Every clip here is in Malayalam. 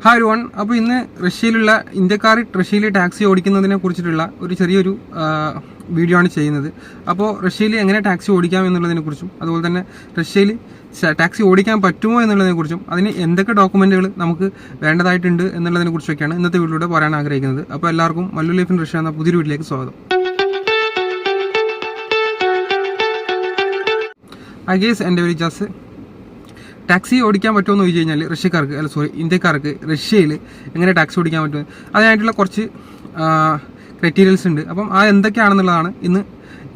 Hi one. അപ്പോൾ ഇന്ന് റഷ്യയിലുള്ള ഇന്ത്യക്കാർ റഷ്യയിൽ ടാക്സി ഓടിക്കുന്നതിനെ കുറിച്ചിട്ടുള്ള ഒരു ചെറിയൊരു വീഡിയോ ആണ് ചെയ്യുന്നത്. അപ്പോൾ റഷ്യയിൽ എങ്ങനെ ടാക്സി ഓടിക്കാം എന്നുള്ളതിനെ കുറിച്ചും അതുപോലെ തന്നെ റഷ്യയിൽ ടാക്സി ഓടിക്കാൻ പറ്റുമോ എന്നുള്ളതിനെ കുറിച്ചും അതിന് എന്തൊക്കെ ഡോക്യുമെന്റുകൾ നമുക്ക് വേണ്ടതായിട്ടുണ്ട് എന്നുള്ളതിനെ കുറിച്ചൊക്കെയാണ് ഇന്നത്തെ വീഡിയോയിലൂടെ പറയാൻ ആഗ്രഹിക്കുന്നത്. അപ്പോൾ എല്ലാവർക്കും മല്ലു ലൈഫ് ഇൻ റഷ്യ എന്ന പുതിയൊരു വീഡിയോയിലേക്ക് സ്വാഗതം. ഐ ഗേസ് എൻ്റെ പേര് ജാസ്. ടാക്സി ഓടിക്കാൻ പറ്റുമോ എന്ന് ചോദിച്ചു കഴിഞ്ഞാൽ ഇന്ത്യക്കാർക്ക് റഷ്യയിൽ എങ്ങനെ ടാക്സി ഓടിക്കാൻ പറ്റുമോ അതിനായിട്ടുള്ള കുറച്ച് ക്രൈറ്റീരിയൽസ് ഉണ്ട്. അപ്പം ആ എന്തൊക്കെയാണെന്നുള്ളതാണ് ഇന്ന്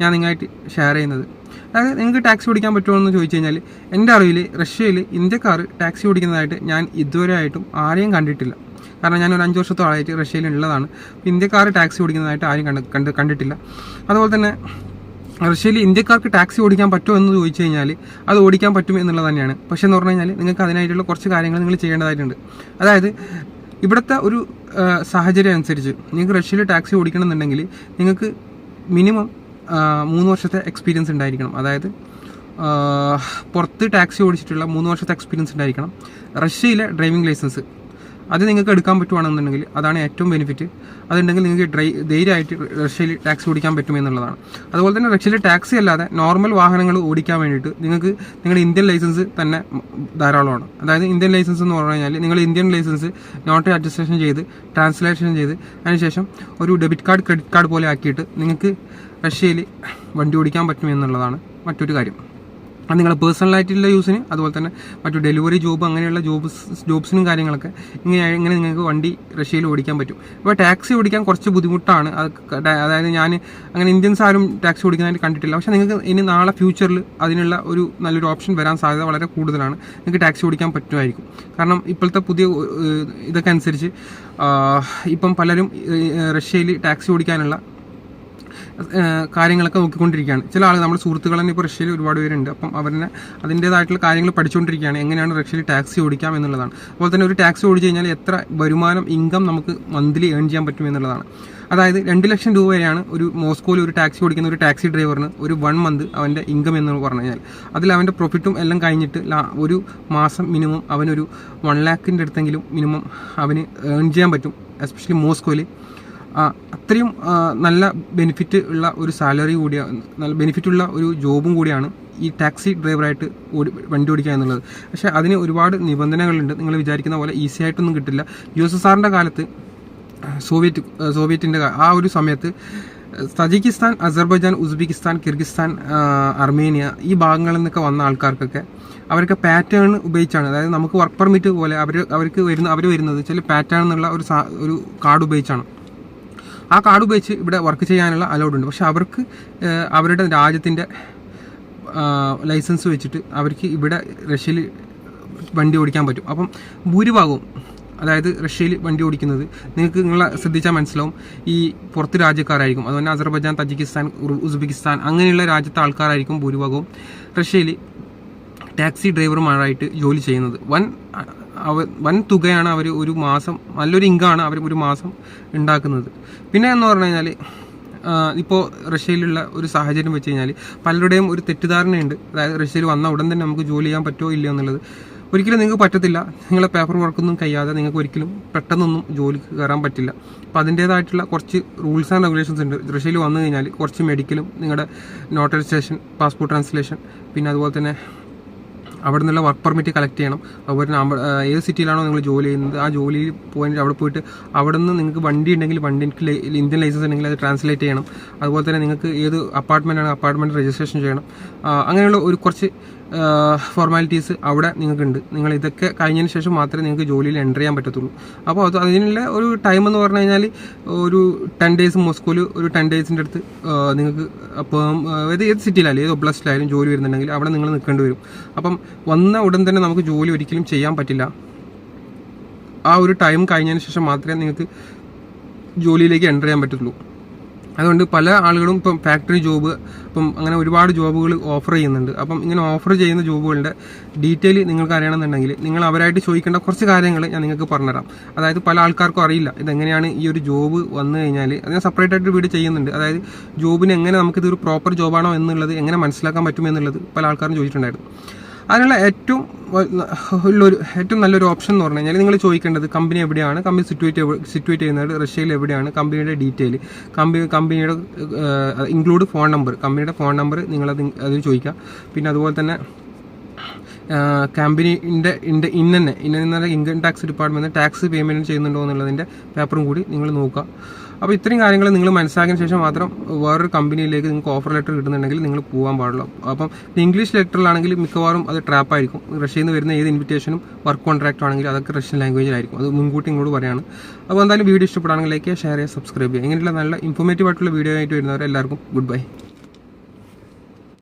ഞാൻ നിങ്ങളായിട്ട് ഷെയർ ചെയ്യുന്നത്. അതായത് നിങ്ങൾക്ക് ടാക്സി ഓടിക്കാൻ പറ്റുമോ എന്ന് ചോദിച്ചു കഴിഞ്ഞാൽ എൻ്റെ അറിവിൽ റഷ്യയിൽ ഇന്ത്യക്കാർ ടാക്സി ഓടിക്കുന്നതായിട്ട് ഞാൻ ഇതുവരെ ആയിട്ടും ആരെയും കണ്ടിട്ടില്ല. കാരണം ഞാൻ ഒരു 5 വർഷത്തോളമായിട്ട് റഷ്യയിൽ ഉള്ളതാണ്. ഇന്ത്യക്കാർ ടാക്സി ഓടിക്കുന്നതായിട്ട് ആരും കണ്ടിട്ടില്ല. അതുപോലെ തന്നെ റഷ്യയിൽ ഇന്ത്യക്കാർക്ക് ടാക്സി ഓടിക്കാൻ പറ്റുമോ എന്ന് ചോദിച്ചു കഴിഞ്ഞാൽ അത് ഓടിക്കാൻ പറ്റും എന്നുള്ളത് തന്നെയാണ്. പക്ഷേ എന്ന് പറഞ്ഞു കഴിഞ്ഞാൽ നിങ്ങൾക്ക് അതിനായിട്ടുള്ള കുറച്ച് കാര്യങ്ങൾ നിങ്ങൾ ചെയ്യേണ്ടതായിട്ടുണ്ട്. അതായത് ഇവിടുത്തെ ഒരു സാഹചര്യം അനുസരിച്ച് നിങ്ങൾക്ക് റഷ്യയിൽ ടാക്സി ഓടിക്കണമെന്നുണ്ടെങ്കിൽ നിങ്ങൾക്ക് മിനിമം 3 വർഷത്തെ എക്സ്പീരിയൻസ് ഉണ്ടായിരിക്കണം. അതായത് പുറത്ത് ടാക്സി ഓടിച്ചിട്ടുള്ള 3 വർഷത്തെ എക്സ്പീരിയൻസ് ഉണ്ടായിരിക്കണം. റഷ്യയിലെ ഡ്രൈവിംഗ് ലൈസൻസ് അത് നിങ്ങൾക്ക് എടുക്കാൻ പറ്റുവാണെന്നുണ്ടെങ്കിൽ അതാണ് ഏറ്റവും ബെനിഫിറ്റ്. അതുണ്ടെങ്കിൽ നിങ്ങൾക്ക് ധൈര്യമായിട്ട് റഷ്യയിൽ ടാക്സി ഓടിക്കാൻ പറ്റുമെന്നുള്ളതാണ്. അതുപോലെ തന്നെ റഷ്യയിൽ ടാക്സി അല്ലാതെ നോർമൽ വാഹനങ്ങൾ ഓടിക്കാൻ വേണ്ടിയിട്ട് നിങ്ങൾക്ക് നിങ്ങളുടെ ഇന്ത്യൻ ലൈസൻസ് തന്നെ ധാരാളമാണ്. അതായത് ഇന്ത്യൻ ലൈസൻസ് എന്ന് പറഞ്ഞു കഴിഞ്ഞാൽ നിങ്ങൾ ഇന്ത്യൻ ലൈസൻസ് നോട്ട് അഡ്ജസ്റ്റേഷൻ ചെയ്ത് ട്രാൻസ്ലേഷൻ ചെയ്ത് അതിനുശേഷം ഒരു ഡെബിറ്റ് കാർഡ് ക്രെഡിറ്റ് കാർഡ് പോലെ ആക്കിയിട്ട് നിങ്ങൾക്ക് റഷ്യയിൽ വണ്ടി ഓടിക്കാൻ പറ്റുമെന്നുള്ളതാണ് മറ്റൊരു കാര്യം. അത് നിങ്ങളുടെ പേഴ്സണലായിട്ടുള്ള യൂസിന് അതുപോലെ തന്നെ മറ്റു ഡെലിവറി ജോബ് അങ്ങനെയുള്ള ജോബ്സിനും കാര്യങ്ങളൊക്കെ ഇങ്ങനെ നിങ്ങൾക്ക് വണ്ടി റഷ്യയിൽ ഓടിക്കാൻ പറ്റും. ഇപ്പോൾ ടാക്സി ഓടിക്കാൻ കുറച്ച് ബുദ്ധിമുട്ടാണ്. അതായത് ഞാൻ അങ്ങനെ ഇന്ത്യൻസ് ആരും ടാക്സി ഓടിക്കുന്നതായിട്ട് കണ്ടിട്ടില്ല. പക്ഷേ നിങ്ങൾക്ക് ഇനി നാളെ ഫ്യൂച്ചറിൽ അതിനുള്ള ഒരു നല്ലൊരു ഓപ്ഷൻ വരാൻ സാധ്യത വളരെ കൂടുതലാണ്. നിങ്ങൾക്ക് ടാക്സി ഓടിക്കാൻ പറ്റുമായിരിക്കും. കാരണം ഇപ്പോഴത്തെ പുതിയ ഇതൊക്കെ അനുസരിച്ച് ഇപ്പം പലരും റഷ്യയിൽ ടാക്സി ഓടിക്കാനുള്ള കാര്യങ്ങളൊക്കെ നോക്കിക്കൊണ്ടിരിക്കുകയാണ്. ചില ആളുകൾ നമ്മുടെ സുഹൃത്തുക്കൾ തന്നെ ഇപ്പോൾ റഷ്യയിൽ ഒരുപാട് പേരുണ്ട്. അപ്പം അവരെ അതിൻ്റേതായിട്ടുള്ള കാര്യങ്ങൾ പഠിച്ചുകൊണ്ടിരിക്കുകയാണ്, എങ്ങനെയാണ് റഷ്യയിൽ ടാക്സി ഓടിക്കാം എന്നുള്ളതാണ്. അതുപോലെ തന്നെ ഒരു ടാക്സി ഓടിച്ചു കഴിഞ്ഞാൽ എത്ര വരുമാനം ഇൻകം നമുക്ക് മന്ത്ലി ഏൺ ചെയ്യാൻ പറ്റും എന്നുള്ളതാണ്. അതായത് 2 ലക്ഷം രൂപ വരെയാണ് ഒരു മോസ്കോയിൽ ഒരു ടാക്സി ഓടിക്കുന്ന ഒരു ടാക്സി ഡ്രൈവറിന് ഒരു 1 മന്ത് അവൻ്റെ ഇൻകം എന്ന് പറഞ്ഞു കഴിഞ്ഞാൽ അതിൽ അവൻ്റെ പ്രോഫിറ്റും എല്ലാം കഴിഞ്ഞിട്ട് ഒരു മാസം മിനിമം അവനൊരു 1 ലാഖിൻ്റെ അടുത്തെങ്കിലും മിനിമം അവന് ഏൺ ചെയ്യാൻ പറ്റും. എസ്പെഷ്യലി മോസ്കോയിൽ അത്രയും നല്ല ബെനിഫിറ്റ് ഉള്ള ഒരു സാലറി കൂടിയാണ്, നല്ല ബെനിഫിറ്റുള്ള ഒരു ജോബും കൂടിയാണ് ഈ ടാക്സി ഡ്രൈവറായിട്ട് വണ്ടി ഓടിക്കുക എന്നുള്ളത്. പക്ഷേ അതിന് ഒരുപാട് നിബന്ധനകളുണ്ട്. നിങ്ങൾ വിചാരിക്കുന്ന പോലെ ഈസി ആയിട്ടൊന്നും കിട്ടില്ല. USSRൻ്റെ കാലത്ത് സോവിയറ്റിൻ്റെ ആ ഒരു സമയത്ത് Tajikistan, Azerbaijan, Uzbekistan, Kyrgyzstan, Armenia ഈ ഭാഗങ്ങളിൽ നിന്നൊക്കെ വന്ന ആൾക്കാർക്കൊക്കെ അവർക്ക് പാറ്റേൺ ഉപയോഗിച്ചാണ്. അതായത് നമുക്ക് വർക്ക് പെർമിറ്റ് പോലെ അവർ വരുന്നത് ചില പാറ്റേൺ എന്നുള്ള ഒരു കാർഡ് ഉപയോഗിച്ചാണ്. ആ കാർഡ് ഉപയോഗിച്ച് ഇവിടെ വർക്ക് ചെയ്യാനുള്ള അലൗഡ് ഉണ്ട്. പക്ഷെ അവർക്ക് അവരുടെ രാജ്യത്തിൻ്റെ ലൈസൻസ് വെച്ചിട്ട് അവർക്ക് ഇവിടെ റഷ്യയിൽ വണ്ടി ഓടിക്കാൻ പറ്റും. അപ്പം ഭൂരിഭാഗവും അതായത് റഷ്യയിൽ വണ്ടി ഓടിക്കുന്നത് നിങ്ങളെ ശ്രദ്ധിച്ചാൽ മനസ്സിലാവും ഈ പുറത്ത് രാജ്യക്കാരായിരിക്കും. അതുപോലെ അസർബൈജാൻ, തജിക്കിസ്ഥാൻ, ഉസ്ബെക്കിസ്ഥാൻ അങ്ങനെയുള്ള രാജ്യത്തെ ആൾക്കാരായിരിക്കും ഭൂരിഭാഗവും റഷ്യയിൽ ടാക്സി ഡ്രൈവർമാരായിട്ട് ജോലി ചെയ്യുന്നത്. വൻ തുകയാണ് അവർ ഒരു മാസം, നല്ലൊരു ഇൻകമാണ് അവർ ഒരു മാസം ഉണ്ടാക്കുന്നത്. പിന്നെ എന്ന് പറഞ്ഞു കഴിഞ്ഞാൽ ഇപ്പോൾ റഷ്യയിലുള്ള ഒരു സാഹചര്യം വെച്ച് കഴിഞ്ഞാൽ പലരുടെയും ഒരു തെറ്റിദ്ധാരണയുണ്ട്. അതായത് റഷ്യയിൽ വന്ന ഉടൻ തന്നെ നമുക്ക് ജോലി ചെയ്യാൻ പറ്റുമോ ഇല്ലയോ എന്നുള്ളത്. ഒരിക്കലും നിങ്ങൾക്ക് പറ്റത്തില്ല. നിങ്ങളെ പേപ്പർ വർക്കൊന്നും കഴിയാതെ നിങ്ങൾക്ക് ഒരിക്കലും പെട്ടെന്നൊന്നും ജോലിക്ക് കയറാൻ പറ്റില്ല. അപ്പോൾ അതിൻ്റേതായിട്ടുള്ള കുറച്ച് റൂൾസ് ആൻഡ് റെഗുലേഷൻസ് ഉണ്ട്. റഷ്യയിൽ വന്നു കഴിഞ്ഞാൽ കുറച്ച് മെഡിക്കലും നിങ്ങളുടെ നോട്ടറൈസേഷൻ, പാസ്പോർട്ട് ട്രാൻസ്ലേഷൻ, പിന്നെ അതുപോലെ തന്നെ അവിടെ നിന്നുള്ള വർക്ക് പെർമിറ്റ് കളക്ട് ചെയ്യണം. അതുപോലെ ഏത് സിറ്റിയിലാണോ നിങ്ങൾ ജോലി ചെയ്യുന്നത് ആ ജോലിയിൽ അവിടെ പോയിട്ട് അവിടെ നിന്ന് നിങ്ങൾക്ക് വണ്ടി ഉണ്ടെങ്കിൽ വണ്ടിക്ക് ഇന്ത്യൻ ലൈസൻസ് ഉണ്ടെങ്കിൽ അത് ട്രാൻസ്ലേറ്റ് ചെയ്യണം. അതുപോലെ തന്നെ നിങ്ങൾക്ക് ഏത് അപ്പാർട്ട്മെൻ്റ് ആണ് അപ്പാർട്ട്മെൻറ്റ് രജിസ്ട്രേഷൻ ചെയ്യണം. അങ്ങനെയുള്ള ഒരു കുറച്ച് ഫോർമാലിറ്റീസ് അവിടെ നിങ്ങൾക്കുണ്ട്. നിങ്ങൾ ഇതൊക്കെ കഴിഞ്ഞതിന് ശേഷം മാത്രമേ നിങ്ങൾക്ക് ജോലിയിൽ എൻ്റർ ചെയ്യാൻ പറ്റത്തുള്ളൂ. അപ്പോൾ അതിനുള്ള ഒരു ടൈം എന്ന് പറഞ്ഞു കഴിഞ്ഞാൽ ഒരു 10 ഡേയ്സ് മോസ്കോയിൽ ഒരു 10 ഡേയ്സിൻ്റെ അടുത്ത് നിങ്ങൾക്ക് അപ്പം ഏത് സിറ്റിയിലായാലും ഏത് ഒബ്ലാസ്റ്റിലായാലും ജോലി വരുന്നുണ്ടെങ്കിൽ അവിടെ നിങ്ങൾ നിൽക്കേണ്ടി വരും. അപ്പം വന്ന ഉടൻ തന്നെ നമുക്ക് ജോലി ഒരിക്കലും ചെയ്യാൻ പറ്റില്ല. ആ ഒരു ടൈം കഴിഞ്ഞതിന് ശേഷം മാത്രമേ നിങ്ങൾക്ക് ജോലിയിലേക്ക് എൻ്റർ ചെയ്യാൻ പറ്റത്തുള്ളൂ. അതുകൊണ്ട് പല ആളുകളും ഇപ്പം ഫാക്ടറി ജോബ്, ഇപ്പം അങ്ങനെ ഒരുപാട് ജോബുകൾ ഓഫർ ചെയ്യുന്നുണ്ട്. അപ്പം ഇങ്ങനെ ഓഫർ ചെയ്യുന്ന ജോബുകളുടെ ഡീറ്റെയിൽ നിങ്ങൾക്ക് അറിയണമെന്നുണ്ടെങ്കിൽ നിങ്ങൾ അവരായിട്ട് ചോദിക്കേണ്ട കുറച്ച് കാര്യങ്ങൾ ഞാൻ നിങ്ങൾക്ക് പറഞ്ഞുതരാം. അതായത് പല ആൾക്കാർക്കും അറിയില്ല ഇതെങ്ങനെയാണ് ഈ ഒരു ജോബ് വന്നു കഴിഞ്ഞാൽ. അത് ഞാൻ സെപ്പറേറ്റ് ആയിട്ട് വീഡിയോ ചെയ്യുന്നുണ്ട്. അതായത് ജോബിന് എങ്ങനെ നമുക്കിതൊരു പ്രോപ്പർ ജോബാണോ എന്നുള്ളത് എങ്ങനെ മനസ്സിലാക്കാൻ പറ്റുമെന്നുള്ളത് പല ആൾക്കാരും ചോദിച്ചിട്ടുണ്ടായിരുന്നു. അതിനുള്ള ഏറ്റവും നല്ലൊരു ഓപ്ഷൻ എന്ന് പറഞ്ഞു കഴിഞ്ഞാൽ നിങ്ങൾ ചോദിക്കേണ്ടത് കമ്പനി എവിടെയാണ്, കമ്പനി സിറ്റുവേറ്റ് ചെയ്യുന്നത് റഷ്യയിൽ എവിടെയാണ്, കമ്പനിയുടെ ഡീറ്റെയിൽ, കമ്പനിയുടെ ഇൻക്ലൂഡ് ഫോൺ നമ്പർ, കമ്പനിയുടെ ഫോൺ നമ്പർ നിങ്ങളത് അത് ചോദിക്കുക. പിന്നെ അതുപോലെ തന്നെ കമ്പനീൻ്റെ ഇന്ന income tax department tax payment ചെയ്യുന്നുണ്ടോ എന്നുള്ളതിൻ്റെ പേപ്പറും കൂടി നിങ്ങൾ നോക്കുക. അപ്പോൾ ഇത്രയും കാര്യങ്ങൾ നിങ്ങൾ മനസ്സിലാക്കിയ ശേഷം മാത്രം വേറൊരു കമ്പനിയിലേക്ക് നിങ്ങൾക്ക് ഓഫർ ലെറ്റർ കിട്ടുന്നുണ്ടെങ്കിൽ നിങ്ങൾ പോകാൻ പാടുള്ളൂ. അപ്പം ഇംഗ്ലീഷ് ലെറ്ററിലാണെങ്കിൽ മിക്കവാറും അത് ട്രാപ്പായിരിക്കും. റഷ്യയിൽ നിന്ന് വരുന്ന ഏത് ഇൻവിറ്റേഷനും വർക്ക് കോൺട്രാക്റ്റ് ആണെങ്കിൽ അതൊക്കെ റഷ്യൻ ലാംഗ്വേജിലായിരിക്കും. അത് മുൻകൂട്ടി ഇങ്ങോട്ട് പറയാണ്. അപ്പോൾ എന്തായാലും വീഡിയോ ഇഷ്ടപ്പെടുകയാണെങ്കിൽ ലൈക്ക് ചെയ്യുക, ഷെയർ ചെയ്യുക, സബ്സ്ക്രൈബ് ചെയ്യുക. ഇങ്ങനെയുള്ള നല്ല ഇൻഫോർമേറ്റീവ് ആയിട്ടുള്ള വീഡിയോ ആയിട്ട് വരുന്നവരെ എല്ലാവർക്കും ഗുഡ് ബൈ.